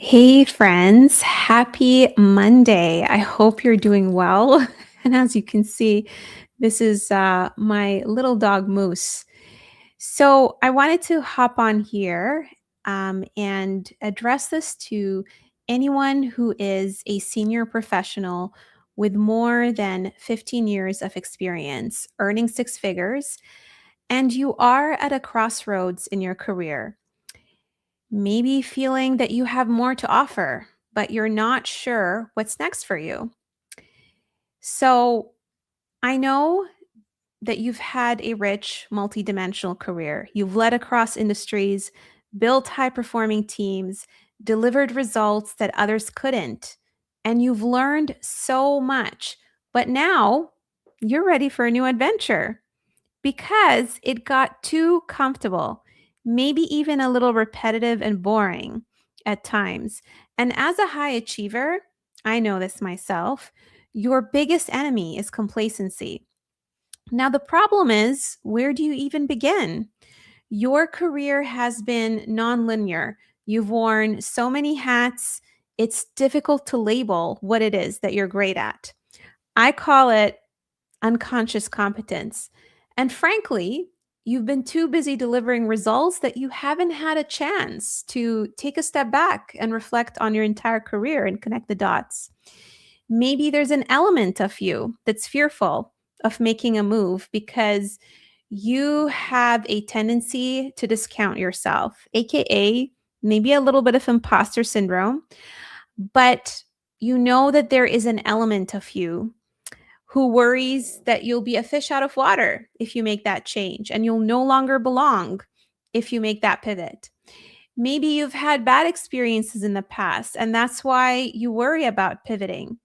Hey, friends. Happy Monday. I hope you're doing well. And as you can see, this is my little dog Moose. So I wanted to hop on here and address this to anyone who is a senior professional with more than 15 years of experience, earning six figures, and you are at a crossroads in your career. Maybe feeling that you have more to offer, but you're not sure what's next for you. So, I know that you've had a rich, multidimensional career. You've led across industries, built high performing teams, delivered results that others couldn't, and you've learned so much. But now you're ready for a new adventure because it got too comfortable, maybe even a little repetitive and boring at times. And as a high achiever, I know this myself, your biggest enemy is complacency. Now, the problem is, where do you even begin? Your career has been nonlinear. You've worn so many hats, it's difficult to label what it is that you're great at. I call it unconscious competence. And frankly, you've been too busy delivering results that you haven't had a chance to take a step back and reflect on your entire career and connect the dots. Maybe there's an element of you that's fearful of making a move because you have a tendency to discount yourself, AKA maybe a little bit of imposter syndrome, but you know that there is an element of you who worries that you'll be a fish out of water if you make that change and you'll no longer belong if you make that pivot. Maybe you've had bad experiences in the past and that's why you worry about pivoting.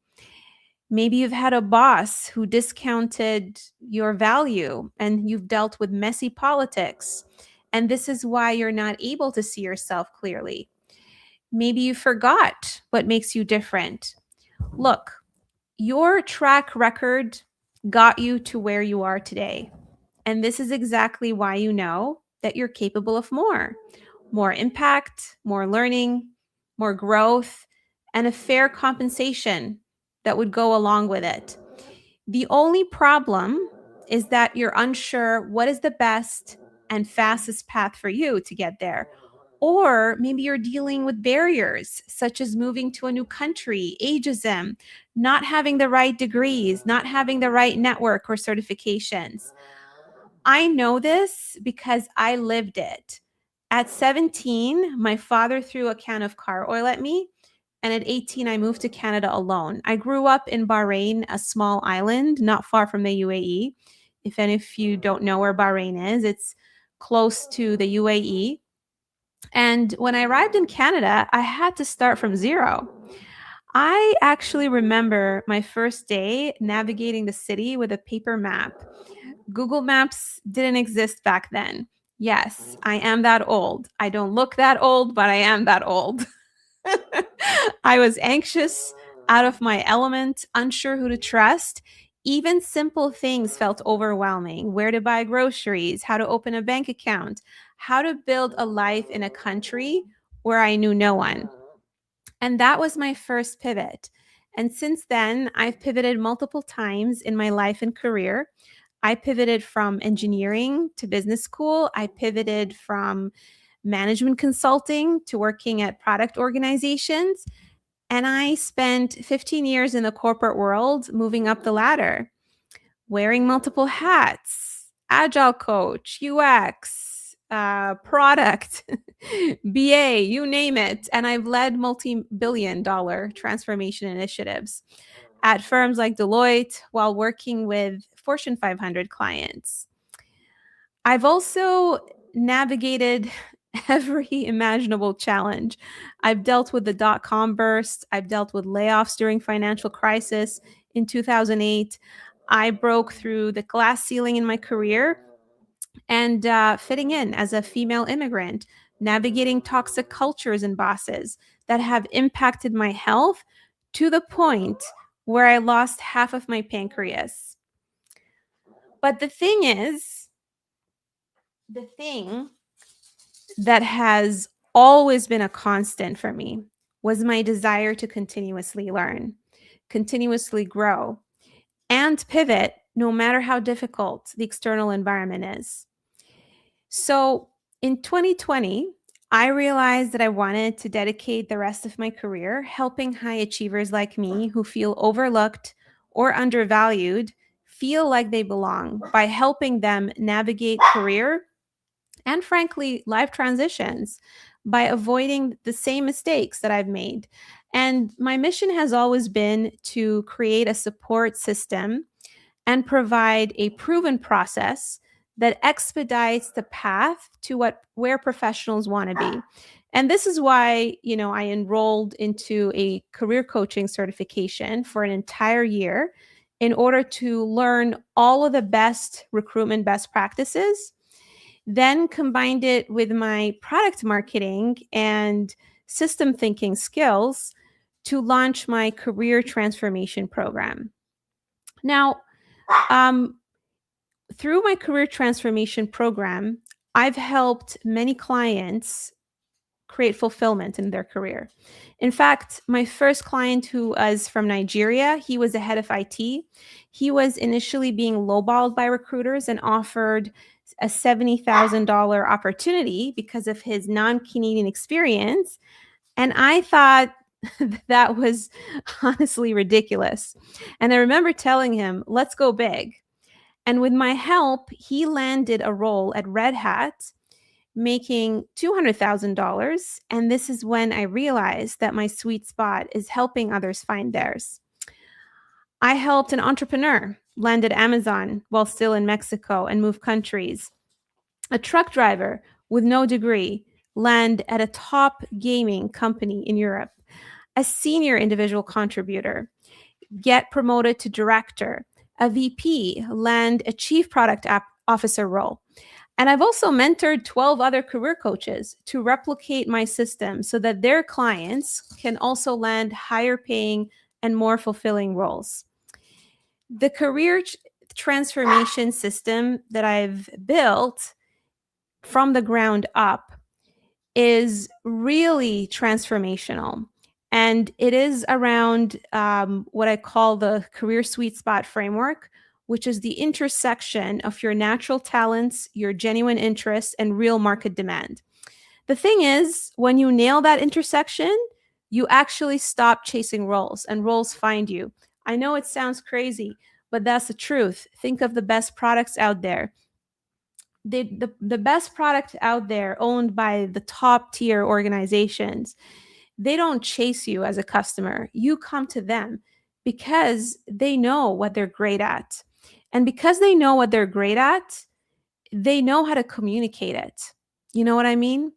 Maybe you've had a boss who discounted your value and you've dealt with messy politics. And this is why you're not able to see yourself clearly. Maybe you forgot what makes you different. Look, your track record got you to where you are today. And this is exactly why you know that you're capable of more impact, more learning, more growth, and a fair compensation that would go along with it. The only problem is that you're unsure what is the best and fastest path for you to get there. Or maybe you're dealing with barriers such as moving to a new country, ageism, not having the right degrees, not having the right network or certifications. I know this because I lived it. At 17, my father threw a can of car oil at me. And at 18, I moved to Canada alone. I grew up in Bahrain, a small island not far from the UAE. If any of you don't know where Bahrain is, it's close to the UAE. And when I arrived in Canada, I had to start from zero. I actually remember my first day navigating the city with a paper map. Google Maps didn't exist back then. Yes, I am that old. I don't look that old, but I am that old. I was anxious, out of my element, unsure who to trust. Even simple things felt overwhelming: where to buy groceries, how to open a bank account, how to build a life in a country where I knew no one. And that was my first pivot. And since then, I've pivoted multiple times in my life and career. I pivoted from engineering to business school. I pivoted from management consulting to working at product organizations. And I spent 15 years in the corporate world moving up the ladder, wearing multiple hats: agile coach, UX, product, BA, you name it. And I've led multi-billion-dollar transformation initiatives at firms like Deloitte while working with Fortune 500 clients. I've also navigated every imaginable challenge. I've dealt with the dot-com burst. I've dealt with layoffs during financial crisis in 2008. I broke through the glass ceiling in my career and fitting in as a female immigrant, navigating toxic cultures and bosses that have impacted my health to the point where I lost half of my pancreas. But the thing that has always been a constant for me, was my desire to continuously learn, continuously grow, and pivot no matter how difficult the external environment is. So in 2020, I realized that I wanted to dedicate the rest of my career helping high achievers like me who feel overlooked or undervalued feel like they belong by helping them navigate career and, frankly, life transitions by avoiding the same mistakes that I've made. And my mission has always been to create a support system and provide a proven process that expedites the path to where professionals want to be. And this is why, I enrolled into a career coaching certification for an entire year in order to learn all of the best recruitment best practices, then combined it with my product marketing and system thinking skills to launch my career transformation program. Now, um, through my career transformation program, I've helped many clients create fulfillment in their career. In fact, my first client, who was from Nigeria, he was the head of IT. He was initially being lowballed by recruiters and offered a $70,000 opportunity because of his non-Canadian experience. And I thought that was honestly ridiculous. And I remember telling him, let's go big. And with my help, he landed a role at Red Hat making $200,000. And this is when I realized that my sweet spot is helping others find theirs. I helped an entrepreneur land at Amazon while still in Mexico and move countries. A truck driver with no degree land at a top gaming company in Europe. A senior individual contributor get promoted to director. A VP land a chief product officer role. And I've also mentored 12 other career coaches to replicate my system so that their clients can also land higher paying and more fulfilling roles. The career transformation system that I've built from the ground up is really transformational. And it is around what I call the career sweet spot framework, which is the intersection of your natural talents, your genuine interests, and real market demand. The thing is, when you nail that intersection, you actually stop chasing roles and roles find you. I know it sounds crazy, but that's the truth. Think of the best products out there. The best product out there owned by the top tier organizations, they don't chase you as a customer. You come to them because they know what they're great at. And because they know what they're great at, they know how to communicate it. You know what I mean?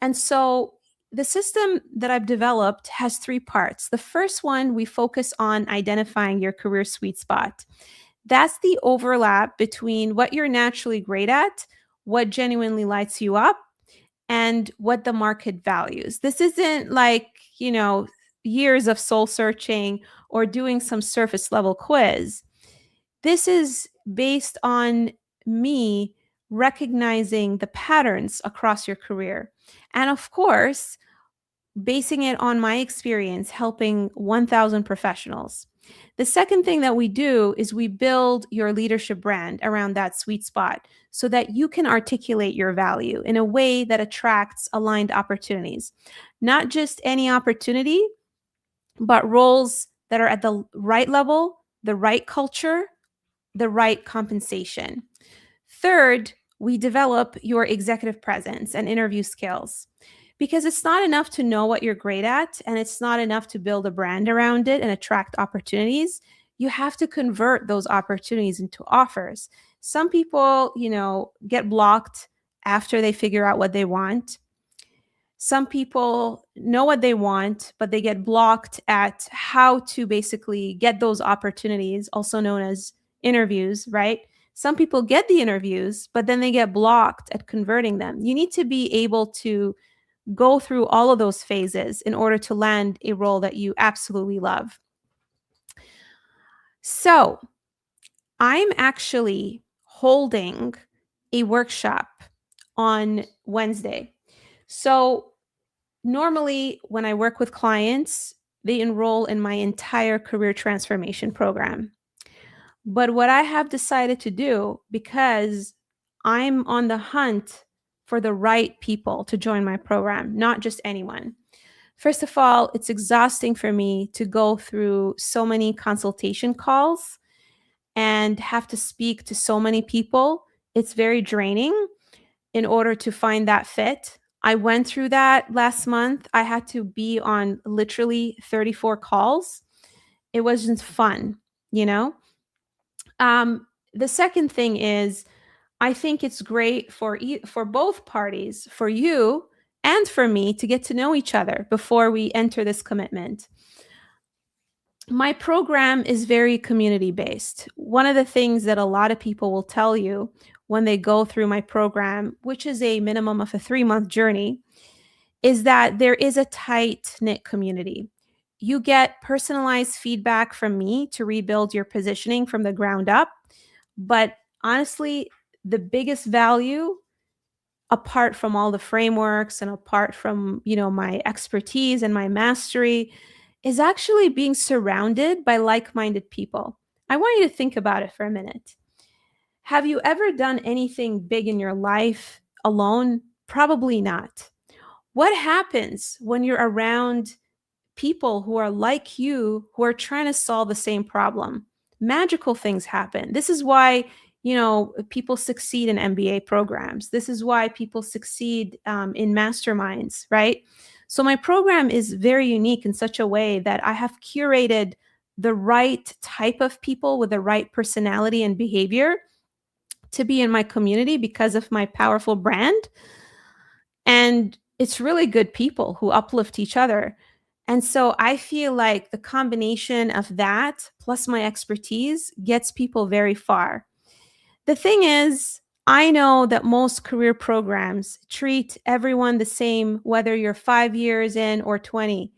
And so the system that I've developed has three parts. The first one, we focus on identifying your career sweet spot. That's the overlap between what you're naturally great at, what genuinely lights you up, and what the market values. This isn't like, years of soul searching or doing some surface level quiz. This is based on me recognizing the patterns across your career. And of course, basing it on my experience helping 1,000 professionals. The second thing that we do is we build your leadership brand around that sweet spot so that you can articulate your value in a way that attracts aligned opportunities. Not just any opportunity, but roles that are at the right level, the right culture, the right compensation. Third, we develop your executive presence and interview skills. Because it's not enough to know what you're great at, and it's not enough to build a brand around it and attract opportunities. You have to convert those opportunities into offers. Some people, get blocked after they figure out what they want. Some people know what they want, but they get blocked at how to basically get those opportunities, also known as interviews, right? Some people get the interviews, but then they get blocked at converting them. You need to be able to go through all of those phases in order to land a role that you absolutely love. So, I'm actually holding a workshop on Wednesday. So, Normally, when I work with clients, they enroll in my entire career transformation program. But what I have decided to do, because I'm on the hunt for the right people to join my program, not just anyone. First of all, it's exhausting for me to go through so many consultation calls and have to speak to so many people. It's very draining in order to find that fit. I went through that last month. I had to be on literally 34 calls. It wasn't fun, you know? The second thing is, I think it's great for both parties, for you and for me, to get to know each other before we enter this commitment. My program is very community based. One of the things that a lot of people will tell you when they go through my program, which is a minimum of a 3-month journey, is that there is a tight knit community. You get personalized feedback from me to rebuild your positioning from the ground up. But honestly, the biggest value, apart from all the frameworks and apart from, my expertise and my mastery, is actually being surrounded by like-minded people. I want you to think about it for a minute. Have you ever done anything big in your life alone? Probably not. What happens when you're around people who are like you, who are trying to solve the same problem? Magical things happen. This is why, people succeed in MBA programs. This is why people succeed in masterminds, right? So my program is very unique in such a way that I have curated the right type of people with the right personality and behavior to be in my community because of my powerful brand. And it's really good people who uplift each other. And so I feel like the combination of that plus my expertise gets people very far. The thing is, I know that most career programs treat everyone the same, whether you're 5 years in or 20.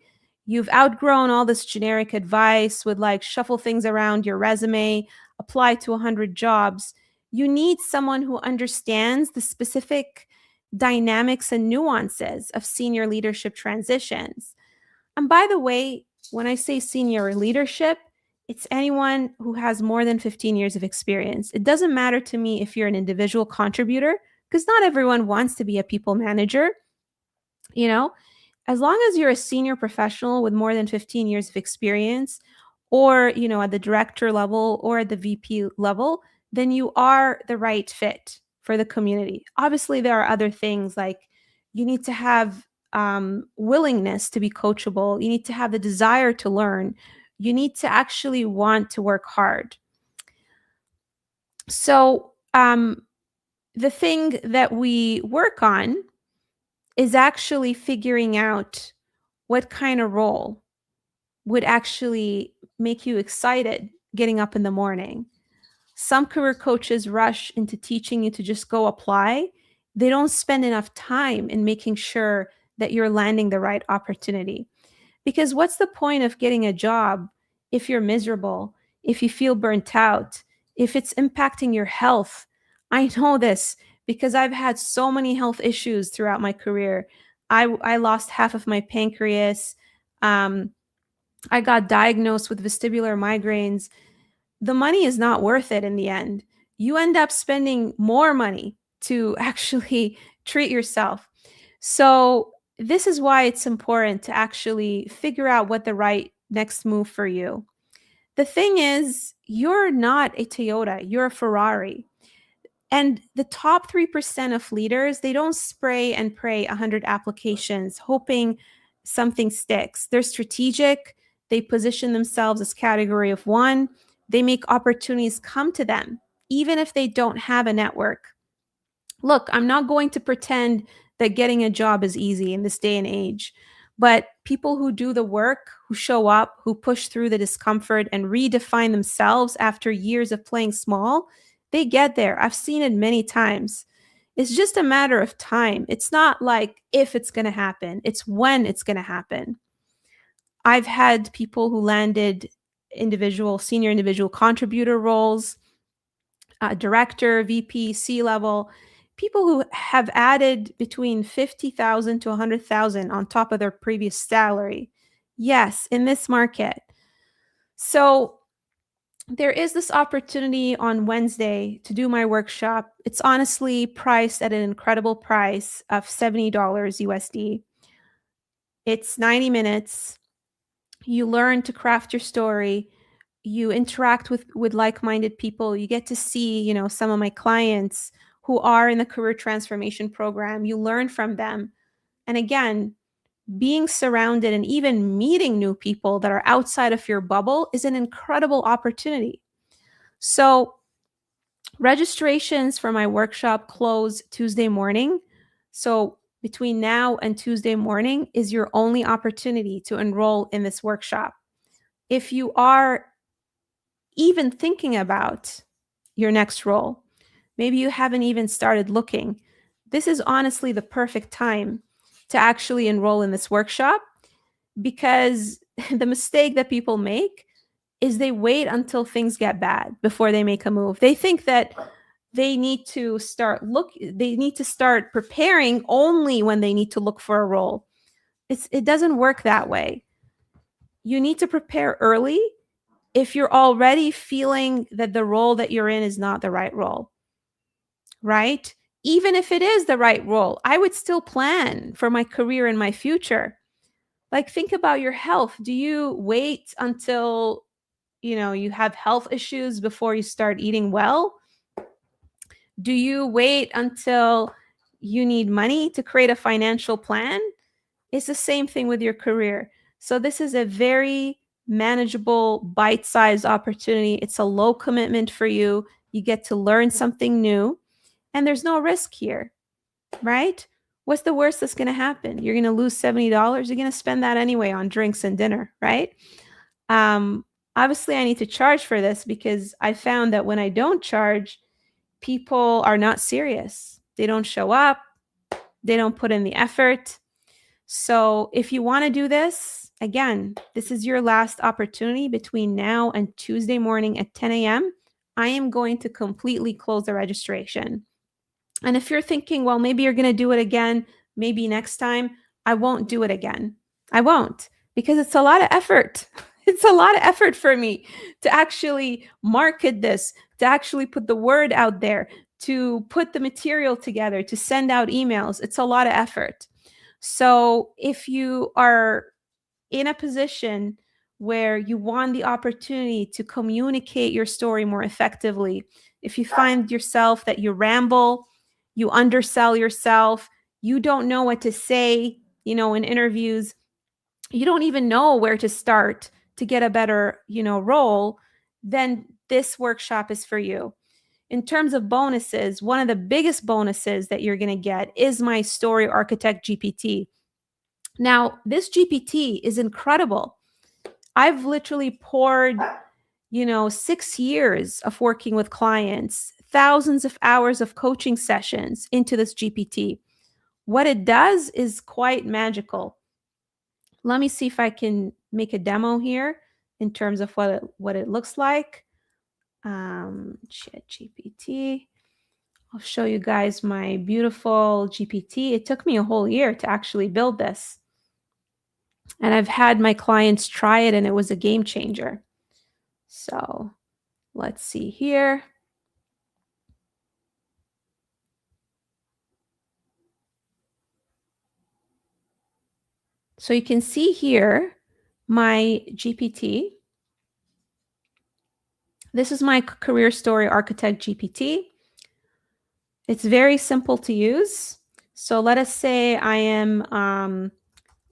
You've outgrown all this generic advice with like shuffle things around your resume, apply to 100 jobs. You need someone who understands the specific dynamics and nuances of senior leadership transitions. And by the way, when I say senior leadership, it's anyone who has more than 15 years of experience. It doesn't matter to me if you're an individual contributor, because not everyone wants to be a people manager. You know, as long as you're a senior professional with more than 15 years of experience, or, at the director level or at the VP level, then you are the right fit for the community. Obviously, there are other things like you need to have willingness to be coachable, you need to have the desire to learn, you need to actually want to work hard. So, the thing that we work on is actually figuring out what kind of role would actually make you excited getting up in the morning. Some career coaches rush into teaching you to just go apply. They don't spend enough time in making sure that you're landing the right opportunity. Because what's the point of getting a job if you're miserable, if you feel burnt out, if it's impacting your health? I know this because I've had so many health issues throughout my career. I lost half of my pancreas. Um, I got diagnosed with vestibular migraines. The money is not worth it in the end. You end up spending more money to actually treat yourself. So, this is why it's important to actually figure out what the right next move for you. The thing is, you're not a Toyota, you're a Ferrari. And the top 3% of leaders, they don't spray and pray 100 applications hoping something sticks. They're strategic. They position themselves as category of one. They make opportunities come to them, even if they don't have a network. Look, I'm not going to pretend that getting a job is easy in this day and age, but people who do the work, who show up, who push through the discomfort and redefine themselves after years of playing small, they get there. I've seen it many times. It's just a matter of time. It's not like if it's going to happen, it's when it's going to happen. I've had people who landed senior individual contributor roles, director, VP, C level, people who have added between 50,000 to 100,000 on top of their previous salary. Yes, in this market. So there is this opportunity on Wednesday to do my workshop. It's honestly priced at an incredible price of $70 USD. It's 90 minutes. You learn to craft your story. You interact with like-minded people. You get to see, some of my clients who are in the career transformation program. You learn from them. And again, being surrounded and even meeting new people that are outside of your bubble is an incredible opportunity. So registrations for my workshop close Tuesday morning. So between now and Tuesday morning is your only opportunity to enroll in this workshop. If you are even thinking about your next role, maybe you haven't even started looking, this is honestly the perfect time to actually enroll in this workshop, because the mistake that people make is they wait until things get bad before they make a move. They think that they need to start preparing only when they need to look for a role. It doesn't work that way. You need to prepare early if you're already feeling that the role that you're in is not the right role, right? Even if it is the right role, I would still plan for my career and my future. Like, think about your health. Do you wait until, you have health issues before you start eating well? Do you wait until you need money to create a financial plan? It's the same thing with your career. So this is a very manageable, bite-sized opportunity. It's a low commitment for you. You get to learn something new, and there's no risk here, right? What's the worst that's going to happen? You're going to lose $70. You're going to spend that anyway on drinks and dinner, right? Obviously, I need to charge for this because I found that when I don't charge, people are not serious. They don't show up. They don't put in the effort. So if you want to do this, again, this is your last opportunity between now and Tuesday morning at 10 a.m. I am going to completely close the registration. And if you're thinking, well, maybe you're going to do it again, maybe next time, I won't do it again. I won't, because it's a lot of effort. It's a lot of effort for me to actually market this, to actually put the word out there, to put the material together, to send out emails. It's a lot of effort. So if you are in a position where you want the opportunity to communicate your story more effectively, if you find yourself that you ramble, you undersell yourself, you don't know what to say, in interviews, you don't even know where to start to get a better, role, then this workshop is for you. In terms of bonuses, one of the biggest bonuses that you're going to get is my Story Architect GPT. Now, this GPT is incredible. I've literally poured, 6 years of working with clients, thousands of hours of coaching sessions into this GPT. What it does is quite magical. Let me see if I can make a demo here in terms of what it looks like. ChatGPT. I'll show you guys my beautiful GPT. It took me a whole year to actually build this. And I've had my clients try it, and it was a game changer. So let's see here. So you can see here my GPT. This is my Career Story Architect GPT. It's very simple to use. So let us say I am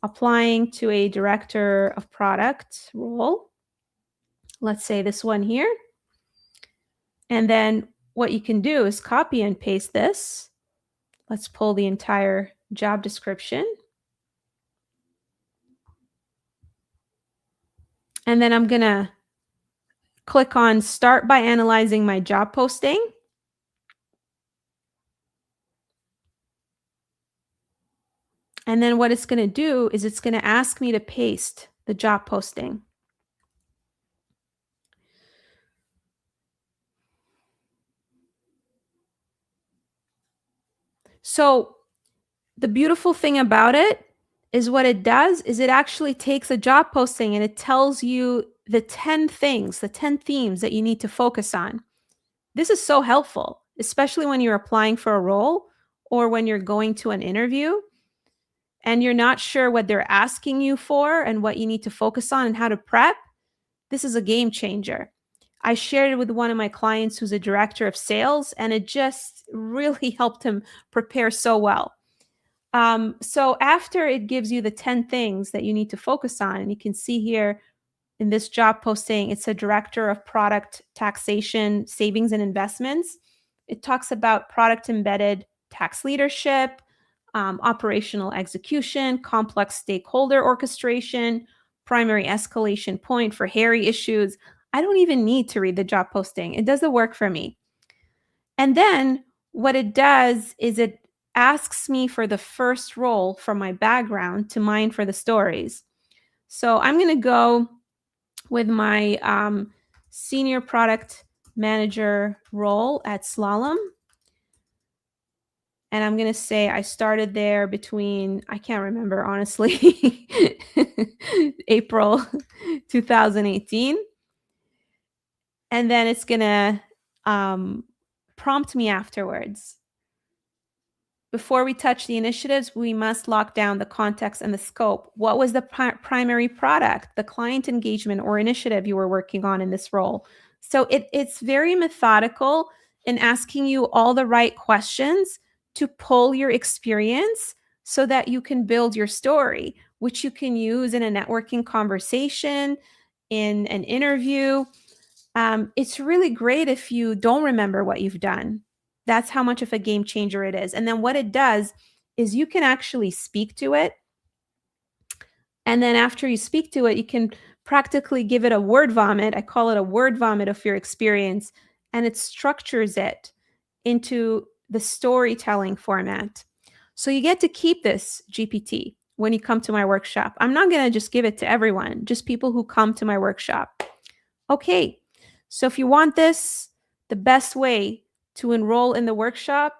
applying to a director of product role. Let's say this one here. And then what you can do is copy and paste this. Let's pull the entire job description. And then I'm going to click on Start by Analyzing My Job Posting. And then what it's going to do is it's going to ask me to paste the job posting. So the beautiful thing about it is what it does is it actually takes a job posting and it tells you the 10 things, the 10 themes that you need to focus on. This is so helpful, especially when you're applying for a role or when you're going to an interview and you're not sure what they're asking you for and what you need to focus on and how to prep. This is a game changer. I shared it with one of my clients who's a director of sales, and it just really helped him prepare so well. So after it gives you the 10 things that you need to focus on, and you can see here in this job posting, it's a director of product taxation, savings, and investments. It talks about product embedded tax leadership, operational execution, complex stakeholder orchestration, primary escalation point for hairy issues. I don't even need to read the job posting. It does the work for me. And then what it does is it asks me for the first role from my background to mine for the stories. So I'm going to go with my senior product manager role at Slalom. And I'm going to say I started there between, I can't remember, honestly, April 2018. And then it's going to prompt me afterwards. Before we touch the initiatives, we must lock down the context and the scope. What was the primary product, the client engagement or initiative you were working on in this role? So it's very methodical in asking you all the right questions to pull your experience so that you can build your story, which you can use in a networking conversation, in an interview. It's really great if you don't remember what you've done. That's how much of a game changer it is. And then what it does is you can actually speak to it. And then after you speak to it, you can practically give it a word vomit. I call it a word vomit of your experience. And it structures it into the storytelling format. So you get to keep this GPT when you come to my workshop. I'm not going to just give it to everyone, just people who come to my workshop. Okay, so if you want this, the best way to enroll in the workshop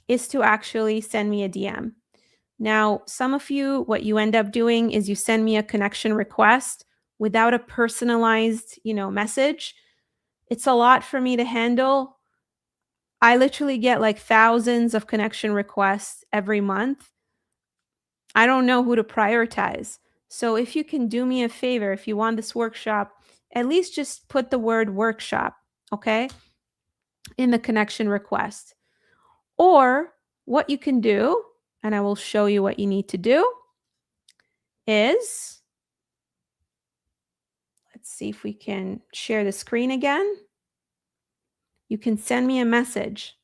is to actually send me a DM. Now, some of you, what you end up doing is you send me a connection request without a personalized, message. It's a lot for me to handle. I literally get like thousands of connection requests every month. I don't know who to prioritize. So if you can do me a favor, if you want this workshop, at least just put the word workshop, okay, in the connection request. Or what you can do, and I will show you what you need to do, is, let's see if we can share the screen again. You can send me a message.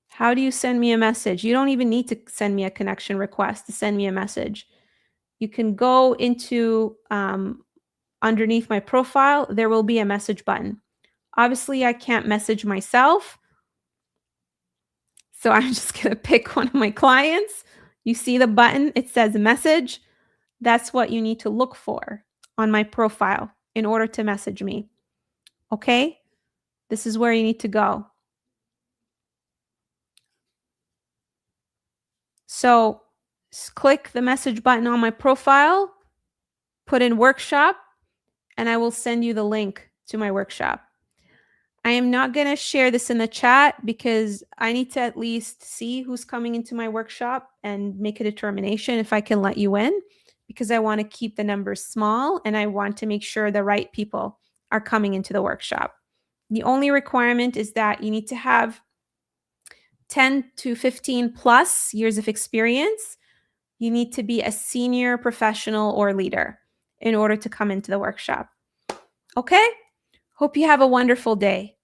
How do you send me a message? You don't even need to send me a connection request to send me a message. You can go into underneath my profile, there will be a message button. Obviously, I can't message myself. So I'm just going to pick one of my clients. You see the button, it says message. That's what you need to look for on my profile in order to message me. Okay? This is where you need to go. So click the message button on my profile, put in workshop, and I will send you the link to my workshop. I am not going to share this in the chat because I need to at least see who's coming into my workshop and make a determination if I can let you in, because I want to keep the numbers small and I want to make sure the right people are coming into the workshop. The only requirement is that you need to have 10 to 15 plus years of experience. You need to be a senior professional or leader in order to come into the workshop. Okay? Hope you have a wonderful day.